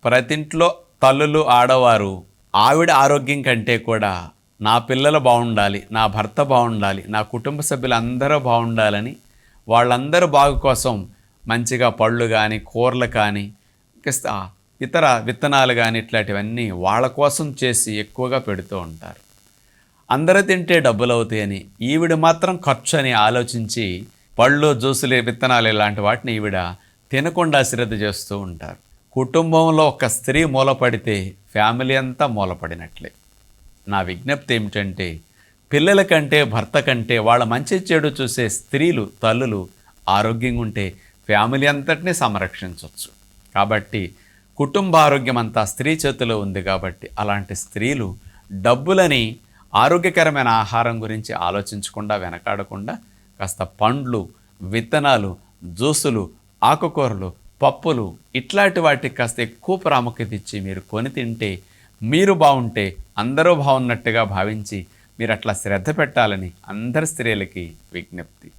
ప్రతింట్లో తల్లులు ఆడవారు ఆవిడ ఆరోగ్యం కంటే కూడా నా పిల్లలు బాగుండాలి, నా భర్త బాగుండాలి, నా కుటుంబ సభ్యులందరూ బాగుండాలని వాళ్ళందరూ బాగు కోసం మంచిగా పళ్ళు కానీ కూరలు కానీ ఇతర విత్తనాలు కానీ ఇట్లాంటివన్నీ వాళ్ళ కోసం చేసి ఎక్కువగా పెడుతూ ఉంటారు. అందరూ తింటే డబ్బులు అవుతాయని ఈవిడ మాత్రం ఖర్చు అని ఆలోచించి పళ్ళు జ్యూసులు విత్తనాలు ఇలాంటి వాటిని ఈవిడ తినకుండా శ్రద్ధ చేస్తూ ఉంటారు. కుటుంబంలో ఒక స్త్రీ మూలపడితే ఫ్యామిలీ అంతా మూలపడినట్లే. నా విజ్ఞప్తి ఏమిటంటే పిల్లల కంటే భర్త కంటే వాళ్ళ మంచి చెడు చూసే స్త్రీలు తల్లులు ఆరోగ్యంగా ఉంటే ఫ్యామిలీ అంతటినీ సంరక్షించవచ్చు. కాబట్టి కుటుంబ ఆరోగ్యం అంతా స్త్రీ చేతిలో ఉంది. కాబట్టి అలాంటి స్త్రీలు డబ్బులని ఆరోగ్యకరమైన ఆహారం గురించి ఆలోచించకుండా వెనకాడకుండా కాస్త పండ్లు, విత్తనాలు, జ్యూసులు, ఆకుకూరలు, పప్పులు ఇట్లాంటి వాటికి కాస్త ఎక్కువ ప్రాముఖ్యత ఇచ్చి మీరు కొని తింటే మీరు బాగుంటే అందరూ బాగున్నట్టుగా భావించి మీరు అట్లా శ్రద్ధ పెట్టాలని అందరి స్త్రీలకి విజ్ఞప్తి.